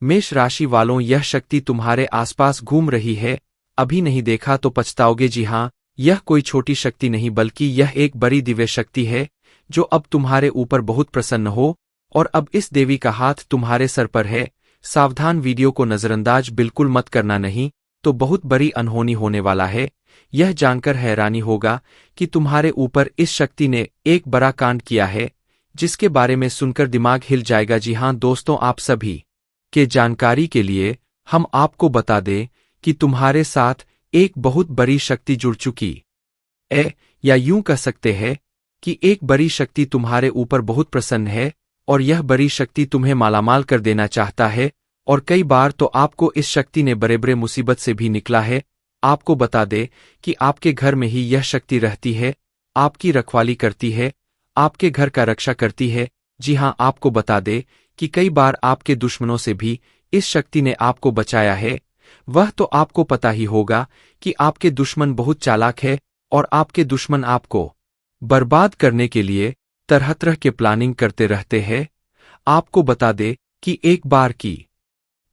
मेष राशि वालों, यह शक्ति तुम्हारे आसपास घूम रही है। अभी नहीं देखा तो पछताओगे। जी हाँ, यह कोई छोटी शक्ति नहीं बल्कि यह एक बड़ी दिव्य शक्ति है जो अब तुम्हारे ऊपर बहुत प्रसन्न हो। और अब इस देवी का हाथ तुम्हारे सर पर है। सावधान, वीडियो को नजरअंदाज बिल्कुल मत करना, नहीं तो बहुत बड़ी अनहोनी होने वाला है। यह जानकर हैरानी होगा कि तुम्हारे ऊपर इस शक्ति ने एक बड़ा कांड किया है जिसके बारे में सुनकर दिमाग हिल जाएगा। जी हाँ दोस्तों, आप सभी के जानकारी के लिए हम आपको बता दें कि तुम्हारे साथ एक बहुत बड़ी शक्ति जुड़ चुकी है, या यूं कह सकते हैं कि एक बड़ी शक्ति तुम्हारे ऊपर बहुत प्रसन्न है और यह बड़ी शक्ति तुम्हें मालामाल कर देना चाहता है। और कई बार तो आपको इस शक्ति ने बड़े बड़े मुसीबत से भी निकला है। आपको बता दे कि आपके घर में ही यह शक्ति रहती है, आपकी रखवाली करती है, आपके घर का रक्षा करती है। जी हाँ, आपको बता दे कि कई बार आपके दुश्मनों से भी इस शक्ति ने आपको बचाया है। वह तो आपको पता ही होगा कि आपके दुश्मन बहुत चालाक है और आपके दुश्मन आपको बर्बाद करने के लिए तरह तरह के प्लानिंग करते रहते हैं। आपको बता दे कि एक बार की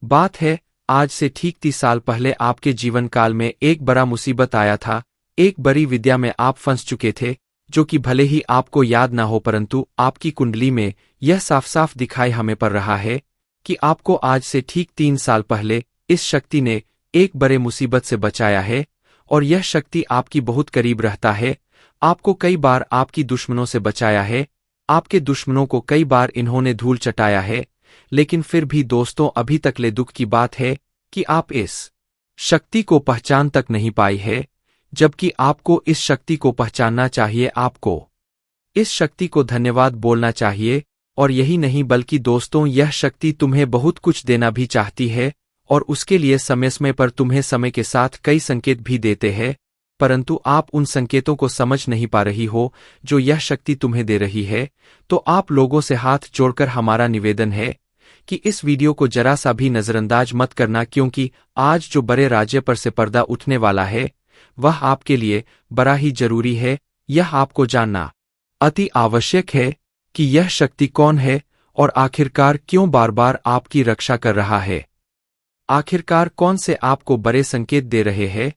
बात है, आज से ठीक 30 साल पहले आपके जीवन काल में एक बड़ा मुसीबत आया था। एक बड़ी विद्या में आप फंस चुके थे जो कि भले ही आपको याद ना हो, परंतु आपकी कुंडली में यह साफ साफ दिखाई हमें पड़ रहा है कि आपको आज से ठीक 3 साल पहले इस शक्ति ने एक बड़े मुसीबत से बचाया है। और यह शक्ति आपकी बहुत करीब रहता है। आपको कई बार आपकी दुश्मनों से बचाया है, आपके दुश्मनों को कई बार इन्होंने धूल चटाया है। लेकिन फिर भी दोस्तों, अभी तक ले दुख की बात है कि आप इस शक्ति को पहचान तक नहीं पाई है, जबकि आपको इस शक्ति को पहचानना चाहिए। आपको इस शक्ति को धन्यवाद बोलना चाहिए। और यही नहीं बल्कि दोस्तों, यह शक्ति तुम्हें बहुत कुछ देना भी चाहती है और उसके लिए समय समय पर तुम्हें समय के साथ कई संकेत भी देते हैं, परंतु आप उन संकेतों को समझ नहीं पा रही हो जो यह शक्ति तुम्हें दे रही है। तो आप लोगों से हाथ जोड़कर हमारा निवेदन है कि इस वीडियो को जरा सा भी नजरअंदाज मत करना, क्योंकि आज जो बड़े राज्य पर से पर्दा उठने वाला है वह आपके लिए बड़ा ही जरूरी है। यह आपको जानना अति आवश्यक है कि यह शक्ति कौन है और आखिरकार क्यों बार बार आपकी रक्षा कर रहा है। आखिरकार कौन से आपको बड़े संकेत दे रहे हैं,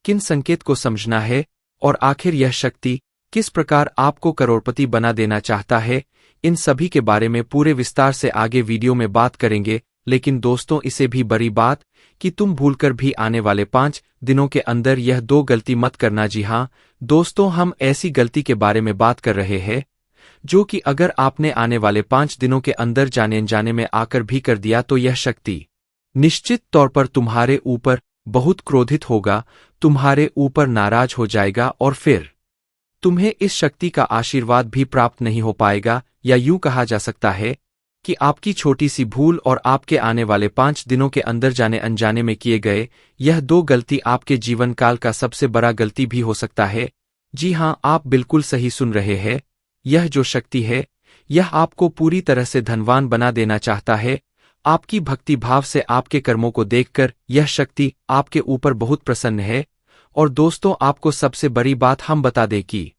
किन संकेत को समझना है, और आखिर यह शक्ति किस प्रकार आपको करोड़पति बना देना चाहता है। इन सभी के बारे में पूरे विस्तार से आगे वीडियो में बात करेंगे। लेकिन दोस्तों, इसे भी बड़ी बात कि तुम भूलकर भी आने वाले 5 दिनों के अंदर यह 2 गलती मत करना। जी हाँ दोस्तों, हम ऐसी गलती के बारे में बात कर रहे हैं जो कि अगर आपने आने वाले 5 दिनों के अंदर जाने अनजाने में आकर भी कर दिया तो यह शक्ति निश्चित तौर पर तुम्हारे ऊपर बहुत क्रोधित होगा, तुम्हारे ऊपर नाराज हो जाएगा और फिर तुम्हें इस शक्ति का आशीर्वाद भी प्राप्त नहीं हो पाएगा। या यूं कहा जा सकता है कि आपकी छोटी सी भूल और आपके आने वाले 5 दिनों के अंदर जाने अनजाने में किए गए यह 2 गलती आपके जीवन काल का सबसे बड़ा गलती भी हो सकता है। जी हाँ, आप बिल्कुल सही सुन रहे हैं। यह जो शक्ति है यह आपको पूरी तरह से धनवान बना देना चाहता है। आपकी भक्ति भाव से आपके कर्मों को देखकर यह शक्ति आपके ऊपर बहुत प्रसन्न है। और दोस्तों, आपको सबसे बड़ी बात हम बता दें कि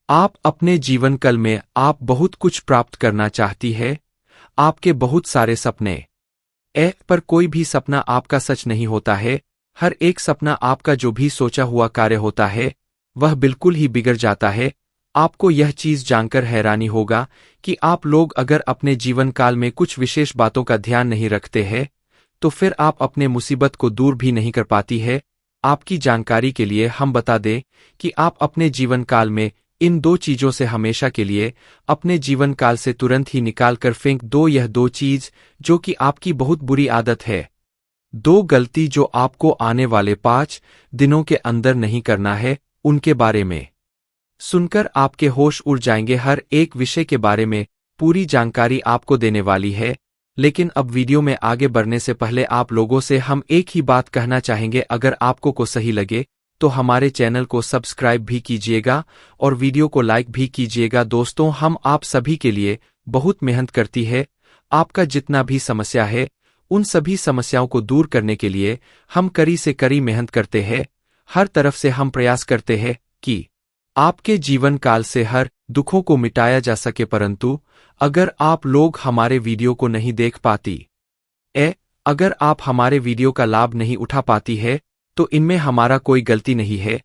आप अपने जीवन काल में आप बहुत कुछ प्राप्त करना चाहती है। आपके बहुत सारे सपने पर कोई भी सपना आपका सच नहीं होता है। हर एक सपना आपका जो भी सोचा हुआ कार्य होता है वह बिल्कुल ही बिगड़ जाता है। आपको यह चीज जानकर हैरानी होगा कि आप लोग अगर अपने जीवन काल में कुछ विशेष बातों का ध्यान नहीं रखते हैं तो फिर आप अपने मुसीबत को दूर भी नहीं कर पाती है। आपकी जानकारी के लिए हम बता दें कि आप अपने जीवन काल में इन 2 चीजों से हमेशा के लिए अपने जीवन काल से तुरंत ही निकाल कर फेंक दो। यह 2 चीज जो कि आपकी बहुत बुरी आदत है, 2 गलती जो आपको आने वाले 5 दिनों के अंदर नहीं करना है, उनके बारे में सुनकर आपके होश उड़ जाएंगे। हर एक विषय के बारे में पूरी जानकारी आपको देने वाली है। लेकिन अब वीडियो में आगे बढ़ने से पहले आप लोगों से हम एक ही बात कहना चाहेंगे, अगर आपको को सही लगे तो हमारे चैनल को सब्सक्राइब भी कीजिएगा और वीडियो को लाइक भी कीजिएगा। दोस्तों, हम आप सभी के लिए बहुत मेहनत करती है। आपका जितना भी समस्या है उन सभी समस्याओं को दूर करने के लिए हम कड़ी से कड़ी मेहनत करते हैं। हर तरफ से हम प्रयास करते हैं कि आपके जीवन काल से हर दुखों को मिटाया जा सके, परंतु अगर आप लोग हमारे वीडियो को नहीं देख पाती अगर आप हमारे वीडियो का लाभ नहीं उठा पाती है तो इनमें हमारा कोई गलती नहीं है,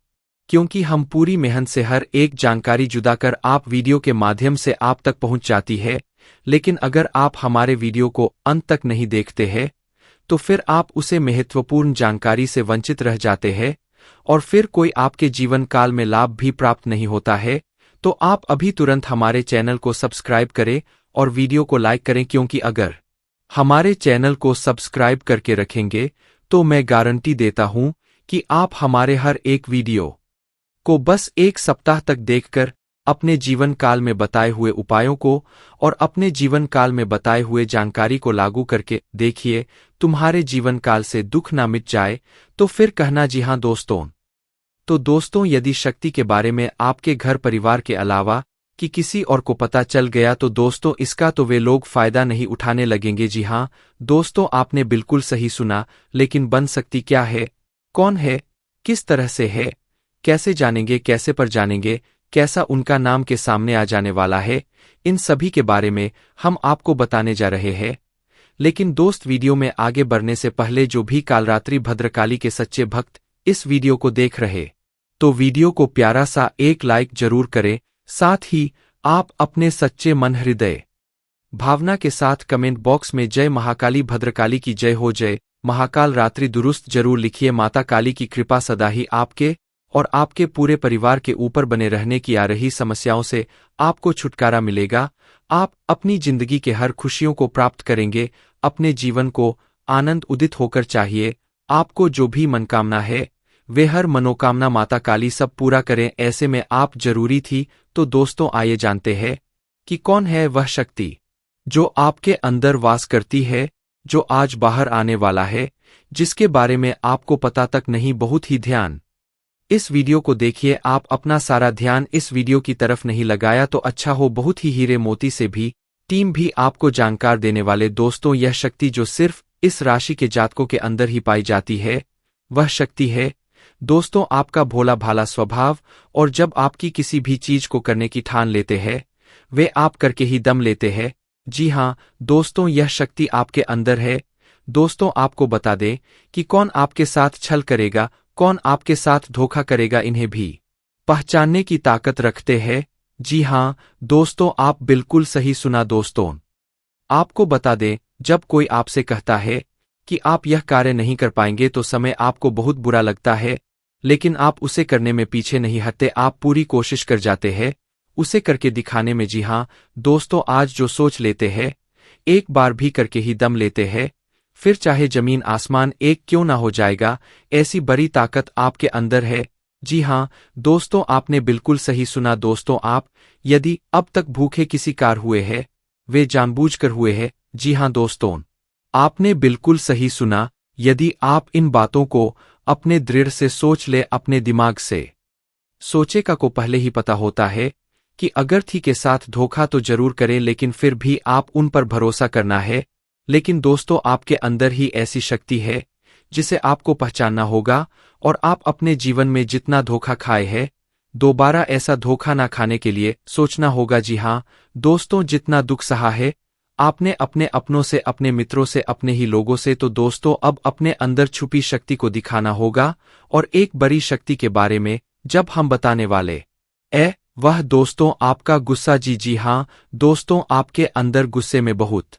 क्योंकि हम पूरी मेहनत से हर एक जानकारी जुदा कर आप वीडियो के माध्यम से आप तक पहुंच जाती है। लेकिन अगर आप हमारे वीडियो को अंत तक नहीं देखते हैं तो फिर आप उसे महत्वपूर्ण जानकारी से वंचित रह जाते हैं और फिर कोई आपके जीवन काल में लाभ भी प्राप्त नहीं होता है। तो आप अभी तुरंत हमारे चैनल को सब्सक्राइब करें और वीडियो को लाइक करें, क्योंकि अगर हमारे चैनल को सब्सक्राइब करके रखेंगे तो मैं गारंटी देता हूं कि आप हमारे हर एक वीडियो को बस एक सप्ताह तक देखकर अपने जीवन काल में बताए हुए उपायों को और अपने जीवन काल में बताए हुए जानकारी को लागू करके देखिए, तुम्हारे जीवन काल से दुख ना मिट जाए तो फिर कहना जी हाँ दोस्तों। तो दोस्तों, यदि शक्ति के बारे में आपके घर परिवार के अलावा कि किसी और को पता चल गया तो दोस्तों इसका तो वे लोग फायदा नहीं उठाने लगेंगे। जी हाँ दोस्तों, आपने बिल्कुल सही सुना। लेकिन बन सकती क्या है, कौन है, किस तरह से है, कैसे जानेंगे, कैसे पर जानेंगे, कैसा उनका नाम के सामने आ जाने वाला है, इन सभी के बारे में हम आपको बताने जा रहे हैं। लेकिन दोस्त, वीडियो में आगे बढ़ने से पहले जो भी कालरात्रि भद्रकाली के सच्चे भक्त इस वीडियो को देख रहे तो वीडियो को प्यारा सा एक लाइक जरूर करें। साथ ही आप अपने सच्चे मन हृदय भावना के साथ कमेंट बॉक्स में जय महाकाली भद्रकाली की जय हो, जय महाकाल रात्रि दुरुस्त जरूर लिखिए। माता काली की कृपा सदा ही आपके और आपके पूरे परिवार के ऊपर बने रहने की आ रही समस्याओं से आपको छुटकारा मिलेगा। आप अपनी जिंदगी के हर खुशियों को प्राप्त करेंगे। अपने जीवन को आनंद उदित होकर चाहिए। आपको जो भी मनकामना है वे हर मनोकामना माता काली सब पूरा करें। ऐसे में आप जरूरी थी। तो दोस्तों आइए जानते हैं कि कौन है वह शक्ति जो आपके अंदर वास करती है, जो आज बाहर आने वाला है, जिसके बारे में आपको पता तक नहीं। बहुत ही ध्यान इस वीडियो को देखिए। आप अपना सारा ध्यान इस वीडियो की तरफ नहीं लगाया तो अच्छा हो। बहुत ही हीरे मोती से भी टीम भी आपको जानकार देने वाले दोस्तों, यह शक्ति जो सिर्फ इस राशि के जातकों के अंदर ही पाई जाती है वह शक्ति है दोस्तों आपका भोला भाला स्वभाव। और जब आपकी किसी भी चीज को करने की ठान लेते हैं वे आप करके ही दम लेते हैं। जी हाँ दोस्तों, यह शक्ति आपके अंदर है। दोस्तों आपको बता दें कि कौन आपके साथ छल करेगा, कौन आपके साथ धोखा करेगा, इन्हें भी पहचानने की ताकत रखते हैं। जी हाँ दोस्तों, आप बिल्कुल सही सुना दोस्तों। आपको बता दें, जब कोई आपसे कहता है कि आप यह कार्य नहीं कर पाएंगे तो समय आपको बहुत बुरा लगता है, लेकिन आप उसे करने में पीछे नहीं हटते। आप पूरी कोशिश कर जाते हैं उसे करके दिखाने में। जी हाँ दोस्तों, आज जो सोच लेते हैं एक बार भी करके ही दम लेते हैं, फिर चाहे जमीन आसमान एक क्यों ना हो जाएगा। ऐसी बड़ी ताकत आपके अंदर है। जी हाँ दोस्तों, आपने बिल्कुल सही सुना दोस्तों। आप यदि अब तक भूखे किसी कार हुए हैं वे जानबूझकर हुए हैं। जी हाँ दोस्तों, आपने बिल्कुल सही सुना। यदि आप इन बातों को अपने दृढ़ से सोच ले, अपने दिमाग से सोचे का को पहले ही पता होता है कि अगर थी के साथ धोखा तो जरूर करें, लेकिन फिर भी आप उन पर भरोसा करना है। लेकिन दोस्तों आपके अंदर ही ऐसी शक्ति है जिसे आपको पहचानना होगा और आप अपने जीवन में जितना धोखा खाए हैं दोबारा ऐसा धोखा ना खाने के लिए सोचना होगा। जी हाँ दोस्तों, जितना दुख सहा है आपने अपने अपनों से, अपने मित्रों से, अपने ही लोगों से, तो दोस्तों अब अपने अंदर छुपी शक्ति को दिखाना होगा। और एक बड़ी शक्ति के बारे में जब हम बताने वाले वह दोस्तों आपका गुस्सा। जी हाँ दोस्तों, आपके अंदर गुस्से में बहुत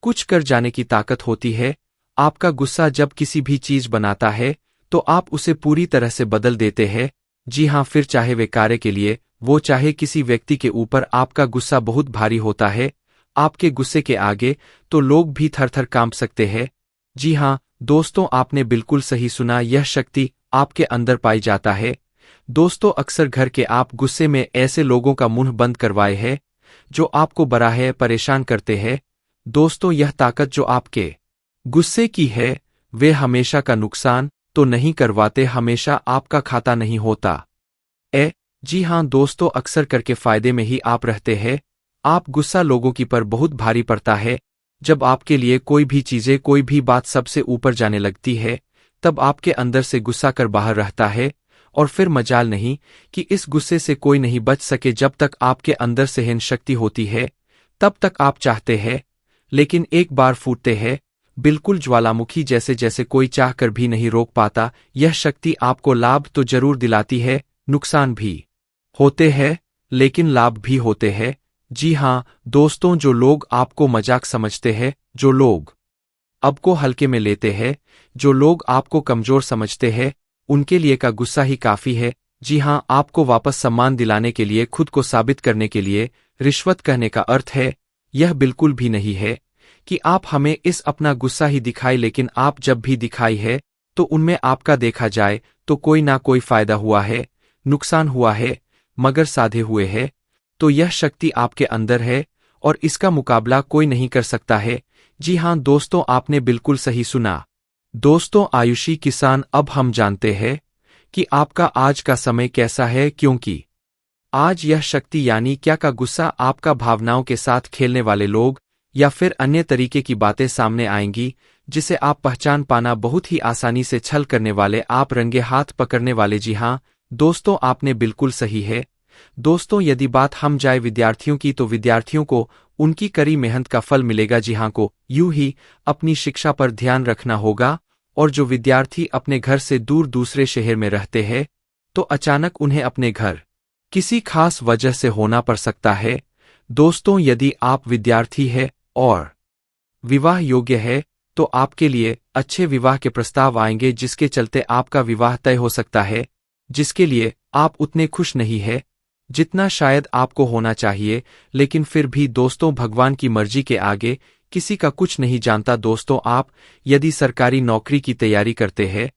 कुछ कर जाने की ताकत होती है। आपका गुस्सा जब किसी भी चीज बनाता है तो आप उसे पूरी तरह से बदल देते हैं। जी हाँ, फिर चाहे वे कार्य के लिए वो चाहे किसी व्यक्ति के ऊपर आपका गुस्सा बहुत भारी होता है। आपके गुस्से के आगे तो लोग भी थर थर कांप सकते हैं। जी हाँ दोस्तों, आपने बिल्कुल सही सुना, यह शक्ति आपके अंदर पाई जाता है। दोस्तों अक्सर घर के आप गुस्से में ऐसे लोगों का मुंह बंद करवाए हैं जो आपको बराहे परेशान करते हैं। दोस्तों यह ताकत जो आपके गुस्से की है वे हमेशा का नुकसान तो नहीं करवाते, हमेशा आपका खाता नहीं होता। जी हाँ दोस्तों, अक्सर करके फायदे में ही आप रहते हैं। आप गुस्सा लोगों की पर बहुत भारी पड़ता है। जब आपके लिए कोई भी चीजें, कोई भी बात सबसे ऊपर जाने लगती है तब आपके अंदर से गुस्सा कर बाहर रहता है और फिर मजाल नहीं कि इस गुस्से से कोई नहीं बच सके। जब तक आपके अंदर सहन शक्ति होती है तब तक आप चाहते हैं, लेकिन एक बार फूटते हैं बिल्कुल ज्वालामुखी जैसे जैसे कोई चाह कर भी नहीं रोक पाता। यह शक्ति आपको लाभ तो जरूर दिलाती है, नुकसान भी होते हैं, लेकिन लाभ भी होते हैं। जी हाँ दोस्तों, जो लोग आपको मजाक समझते हैं, जो लोग आपको हल्के में लेते हैं, जो लोग आपको कमजोर समझते हैं, उनके लिए का गुस्सा ही काफी है। जी हाँ, आपको वापस सम्मान दिलाने के लिए, खुद को साबित करने के लिए रिश्वत कहने का अर्थ है यह बिल्कुल भी नहीं है कि आप हमें इस अपना गुस्सा ही दिखाए, लेकिन आप जब भी दिखाई है तो उनमें आपका देखा जाए तो कोई ना कोई फायदा हुआ है, नुकसान हुआ है, मगर साधे हुए है। तो यह शक्ति आपके अंदर है और इसका मुकाबला कोई नहीं कर सकता है। जी हाँ दोस्तों, आपने बिल्कुल सही सुना। दोस्तों आयुषी किसान, अब हम जानते हैं कि आपका आज का समय कैसा है, क्योंकि आज यह शक्ति यानी क्या का गुस्सा आपका भावनाओं के साथ खेलने वाले लोग या फिर अन्य तरीके की बातें सामने आएंगी जिसे आप पहचान पाना बहुत ही आसानी से छल करने वाले, आप रंगे हाथ पकड़ने वाले। जी हाँ दोस्तों, आपने बिल्कुल सही है। दोस्तों यदि बात हम जाए विद्यार्थियों की, तो विद्यार्थियों को उनकी कड़ी मेहनत का फल मिलेगा। जी हाँ, को यूं ही अपनी शिक्षा पर ध्यान रखना होगा। और जो विद्यार्थी अपने घर से दूर दूसरे शहर में रहते हैं, तो अचानक उन्हें अपने घर किसी खास वजह से होना पड़ सकता है। दोस्तों यदि आप विद्यार्थी हैं और विवाह योग्य है, तो आपके लिए अच्छे विवाह के प्रस्ताव आएंगे जिसके चलते आपका विवाह तय हो सकता है, जिसके लिए आप उतने खुश नहीं हैं जितना शायद आपको होना चाहिए। लेकिन फिर भी दोस्तों, भगवान की मर्जी के आगे किसी का कुछ नहीं जानता। दोस्तों आप यदि सरकारी नौकरी की तैयारी करते हैं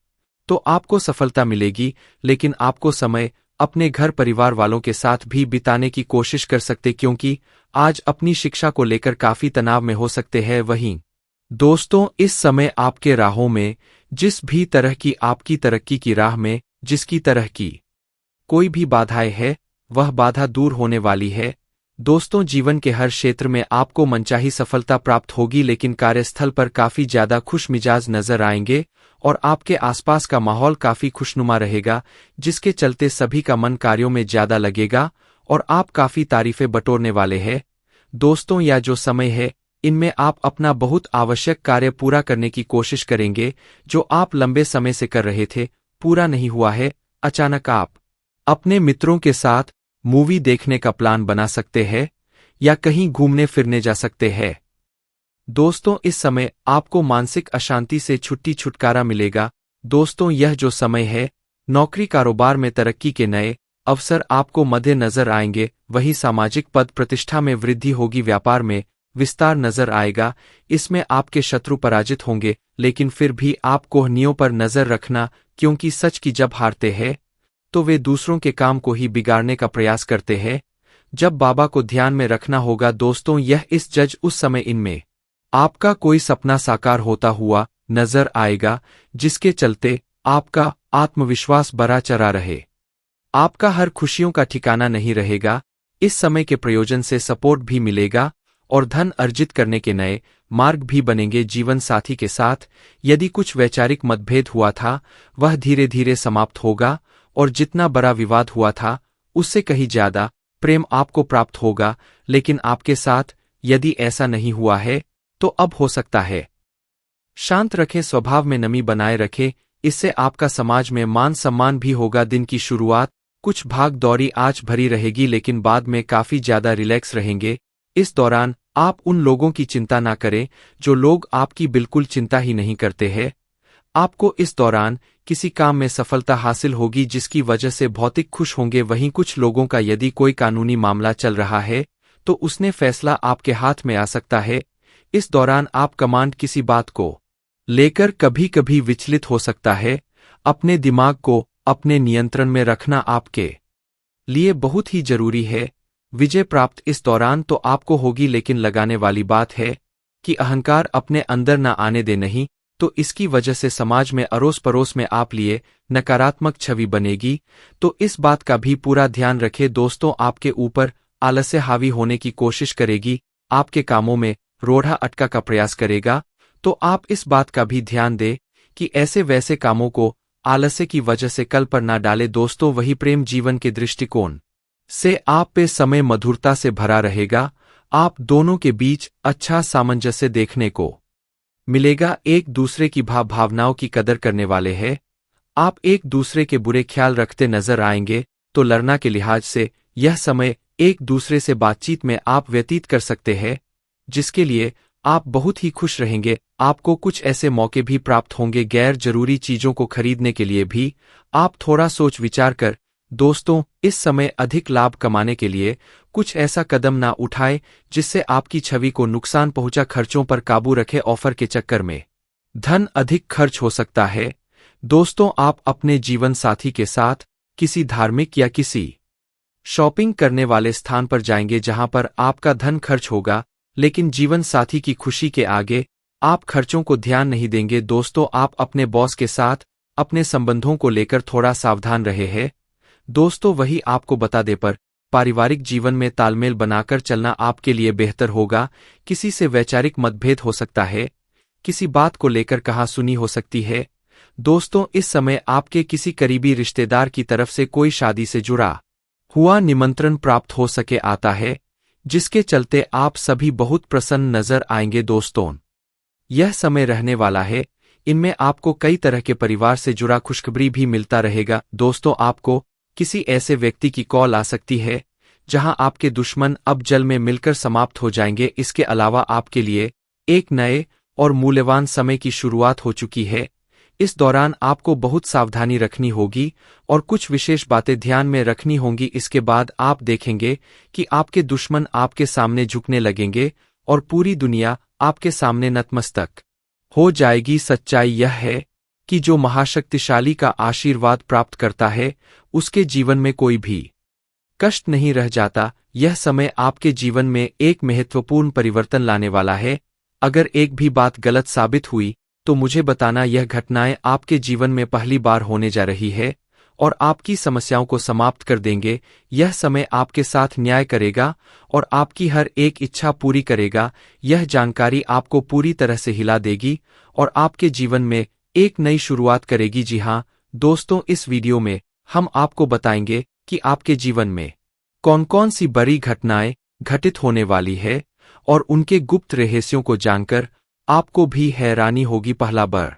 तो आपको सफलता मिलेगी, लेकिन आपको समय अपने घर परिवार वालों के साथ भी बिताने की कोशिश कर सकते, क्योंकि आज अपनी शिक्षा को लेकर काफी तनाव में हो सकते हैं। वहीं दोस्तों इस समय आपके राहों में जिस भी तरह की आपकी तरक्की की राह में जिसकी तरह की कोई भी बाधाएं है, वह बाधा दूर होने वाली है। दोस्तों जीवन के हर क्षेत्र में आपको मनचाही सफलता प्राप्त होगी, लेकिन कार्यस्थल पर काफी ज्यादा खुश मिजाज नजर आएंगे और आपके आसपास का माहौल काफी खुशनुमा रहेगा, जिसके चलते सभी का मन कार्यों में ज्यादा लगेगा और आप काफी तारीफें बटोरने वाले हैं। दोस्तों या जो समय है, इनमें आप अपना बहुत आवश्यक कार्य पूरा करने की कोशिश करेंगे जो आप लंबे समय से कर रहे थे, पूरा नहीं हुआ है। अचानक आप अपने मित्रों के साथ मूवी देखने का प्लान बना सकते हैं या कहीं घूमने फिरने जा सकते हैं। दोस्तों इस समय आपको मानसिक अशांति से छुटकारा मिलेगा। दोस्तों यह जो समय है, नौकरी कारोबार में तरक्की के नए अवसर आपको मध्य नजर आएंगे। वहीं सामाजिक पद प्रतिष्ठा में वृद्धि होगी, व्यापार में विस्तार नजर आएगा। इसमें आपके शत्रु पराजित होंगे, लेकिन फिर भी आप कोहनियों पर नजर रखना, क्योंकि सच की जब हारते हैं तो वे दूसरों के काम को ही बिगाड़ने का प्रयास करते हैं। जब बाबा को ध्यान में रखना होगा। दोस्तों यह इस जज उस समय इनमें आपका कोई सपना साकार होता हुआ नजर आएगा, जिसके चलते आपका आत्मविश्वास बरा चढ़ा रहे। आपका हर खुशियों का ठिकाना नहीं रहेगा। इस समय के प्रयोजन से सपोर्ट भी मिलेगा और धन अर्जित करने के नए मार्ग भी बनेंगे। जीवन साथी के साथ यदि कुछ वैचारिक मतभेद हुआ था, वह धीरे धीरे समाप्त होगा और जितना बड़ा विवाद हुआ था उससे कहीं ज्यादा प्रेम आपको प्राप्त होगा। लेकिन आपके साथ यदि ऐसा नहीं हुआ है तो अब हो सकता है। शांत रखें, स्वभाव में नमी बनाए रखें, इससे आपका समाज में मान सम्मान भी होगा। दिन की शुरुआत कुछ भाग दौड़ी आज भरी रहेगी, लेकिन बाद में काफी ज्यादा रिलैक्स रहेंगे। इस दौरान आप उन लोगों की चिंता ना करें जो लोग आपकी बिल्कुल चिंता ही नहीं करते हैं। आपको इस दौरान किसी काम में सफलता हासिल होगी जिसकी वजह से भौतिक खुश होंगे। वहीं कुछ लोगों का यदि कोई कानूनी मामला चल रहा है तो उसने फैसला आपके हाथ में आ सकता है। इस दौरान आप कमांड किसी बात को लेकर कभी कभी विचलित हो सकता है। अपने दिमाग को अपने नियंत्रण में रखना आपके लिए बहुत ही जरूरी है। विजय प्राप्त इस दौरान तो आपको होगी, लेकिन लगाने वाली बात है कि अहंकार अपने अंदर न आने दे, नहीं तो इसकी वजह से समाज में अड़ोस पड़ोस में आप लिए नकारात्मक छवि बनेगी। तो इस बात का भी पूरा ध्यान रखें। दोस्तों आपके ऊपर आलस्य हावी होने की कोशिश करेगी, आपके कामों में रोड़ा अटका का प्रयास करेगा। तो आप इस बात का भी ध्यान दें कि ऐसे वैसे कामों को आलस्य की वजह से कल पर ना डाले। दोस्तों वही प्रेम जीवन के दृष्टिकोण से आप पे समय मधुरता से भरा रहेगा। आप दोनों के बीच अच्छा सामंजस्य देखने को मिलेगा। एक दूसरे की भावनाओं की कदर करने वाले हैं। आप एक दूसरे के बुरे ख्याल रखते नजर आएंगे तो लड़ना के लिहाज से यह समय एक दूसरे से बातचीत में आप व्यतीत कर सकते हैं, जिसके लिए आप बहुत ही खुश रहेंगे। आपको कुछ ऐसे मौके भी प्राप्त होंगे गैर जरूरी चीजों को खरीदने के लिए भी आप थोड़ा सोच विचार कर। दोस्तों, इस समय अधिक लाभ कमाने के लिए कुछ ऐसा कदम ना उठाए जिससे आपकी छवि को नुकसान पहुंचा। खर्चों पर काबू रखें। ऑफर के चक्कर में धन अधिक खर्च हो सकता है। दोस्तों, आप अपने जीवन साथी के साथ किसी धार्मिक या किसी शॉपिंग करने वाले स्थान पर जाएंगे जहां पर आपका धन खर्च होगा, लेकिन जीवन साथी की खुशी के आगे आप खर्चों को ध्यान नहीं देंगे। दोस्तों, आप अपने बॉस के साथ अपने संबंधों को लेकर थोड़ा सावधान रहे हैं। दोस्तों, वही आपको बता दे पर पारिवारिक जीवन में तालमेल बनाकर चलना आपके लिए बेहतर होगा। किसी से वैचारिक मतभेद हो सकता है, किसी बात को लेकर कहासुनी हो सकती है। दोस्तों, इस समय आपके किसी करीबी रिश्तेदार की तरफ से कोई शादी से जुड़ा हुआ निमंत्रण प्राप्त हो सके आता है, जिसके चलते आप सभी बहुत प्रसन्न नजर आएंगे। दोस्तों, यह समय रहने वाला है, इनमें आपको कई तरह के परिवार से जुड़ा खुशखबरी भी मिलता रहेगा। दोस्तों, आपको किसी ऐसे व्यक्ति की कॉल आ सकती है जहां आपके दुश्मन अब जल में मिलकर समाप्त हो जाएंगे। इसके अलावा आपके लिए एक नए और मूल्यवान समय की शुरुआत हो चुकी है। इस दौरान आपको बहुत सावधानी रखनी होगी और कुछ विशेष बातें ध्यान में रखनी होंगी। इसके बाद आप देखेंगे कि आपके दुश्मन आपके सामने झुकने लगेंगे और पूरी दुनिया आपके सामने नतमस्तक हो जाएगी। सच्चाई यह है कि जो महाशक्तिशाली का आशीर्वाद प्राप्त करता है उसके जीवन में कोई भी कष्ट नहीं रह जाता। यह समय आपके जीवन में एक महत्वपूर्ण परिवर्तन लाने वाला है। अगर एक भी बात गलत साबित हुई तो मुझे बताना। यह घटनाएं आपके जीवन में पहली बार होने जा रही है और आपकी समस्याओं को समाप्त कर देंगे। यह समय आपके साथ न्याय करेगा और आपकी हर एक इच्छा पूरी करेगा। यह जानकारी आपको पूरी तरह से हिला देगी और आपके जीवन में एक नई शुरुआत करेगी। जी हाँ दोस्तों, इस वीडियो में हम आपको बताएंगे कि आपके जीवन में कौन कौन सी बड़ी घटनाएं घटित होने वाली है और उनके गुप्त रहस्यों को जानकर आपको भी हैरानी होगी। पहला बड़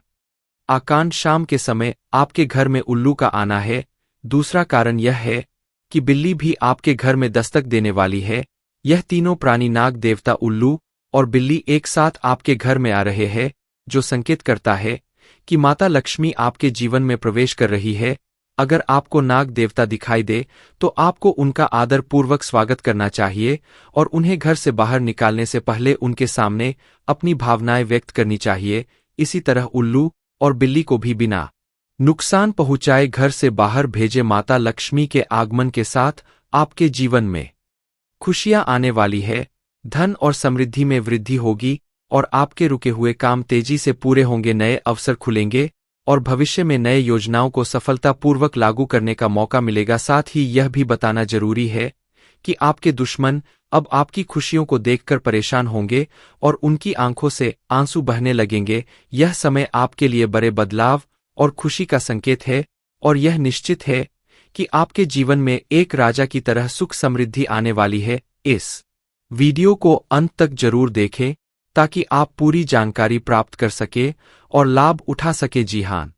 आकांड शाम के समय आपके घर में उल्लू का आना है। दूसरा कारण यह है कि बिल्ली भी आपके घर में दस्तक देने वाली है। यह तीनों प्राणी नाग देवता उल्लू और बिल्ली एक साथ आपके घर में आ रहे हैं, जो संकेत करता है कि माता लक्ष्मी आपके जीवन में प्रवेश कर रही है। अगर आपको नाग देवता दिखाई दे तो आपको उनका आदर पूर्वक स्वागत करना चाहिए और उन्हें घर से बाहर निकालने से पहले उनके सामने अपनी भावनाएं व्यक्त करनी चाहिए। इसी तरह उल्लू और बिल्ली को भी बिना नुकसान पहुंचाए घर से बाहर भेजे। माता लक्ष्मी के आगमन के साथ आपके जीवन में खुशियां आने वाली है, धन और समृद्धि में वृद्धि होगी और आपके रुके हुए काम तेजी से पूरे होंगे। नए अवसर खुलेंगे और भविष्य में नए योजनाओं को सफलतापूर्वक लागू करने का मौका मिलेगा। साथ ही यह भी बताना जरूरी है कि आपके दुश्मन अब आपकी खुशियों को देखकर परेशान होंगे और उनकी आंखों से आंसू बहने लगेंगे। यह समय आपके लिए बड़े बदलाव और खुशी का संकेत है और यह निश्चित है कि आपके जीवन में एक राजा की तरह सुख समृद्धि आने वाली है। इस वीडियो को अंत तक जरूर देखें ताकि आप पूरी जानकारी प्राप्त कर सके और लाभ उठा सके। जी हाँ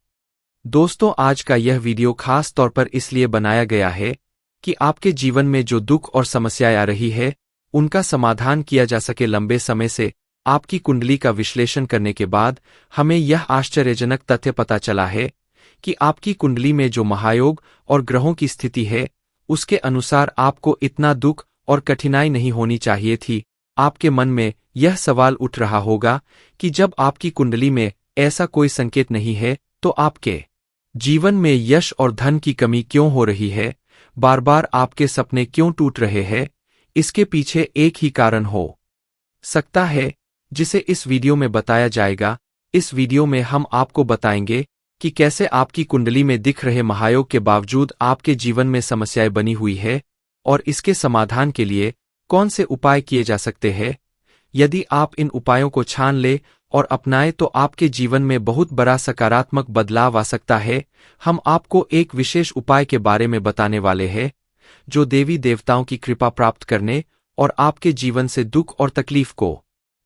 दोस्तों, आज का यह वीडियो खास तौर पर इसलिए बनाया गया है कि आपके जीवन में जो दुख और समस्याएं आ रही है उनका समाधान किया जा सके। लंबे समय से आपकी कुंडली का विश्लेषण करने के बाद हमें यह आश्चर्यजनक तथ्य पता चला है कि आपकी कुंडली में जो महायोग और ग्रहों की स्थिति है उसके अनुसार आपको इतना दुख और कठिनाई नहीं होनी चाहिए थी। आपके मन में यह सवाल उठ रहा होगा कि जब आपकी कुंडली में ऐसा कोई संकेत नहीं है तो आपके जीवन में यश और धन की कमी क्यों हो रही है, बार बार आपके सपने क्यों टूट रहे हैं। इसके पीछे एक ही कारण हो सकता है जिसे इस वीडियो में बताया जाएगा। इस वीडियो में हम आपको बताएंगे कि कैसे आपकी कुंडली में दिख रहे महायोग के बावजूद आपके जीवन में समस्याएं बनी हुई है और इसके समाधान के लिए कौन से उपाय किए जा सकते हैं। यदि आप इन उपायों को छान ले और अपनाएं तो आपके जीवन में बहुत बड़ा सकारात्मक बदलाव आ सकता है। हम आपको एक विशेष उपाय के बारे में बताने वाले हैं जो देवी देवताओं की कृपा प्राप्त करने और आपके जीवन से दुख और तकलीफ को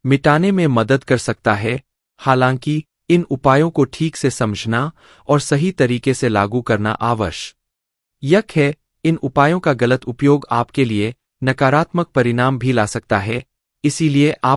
मिटाने में मदद कर सकता है। हालांकि इन उपायों को ठीक से समझना और सही तरीके से लागू करना आवश्यक है। इन उपायों का गलत उपयोग आपके लिए नकारात्मक परिणाम भी ला सकता है, इसीलिए आप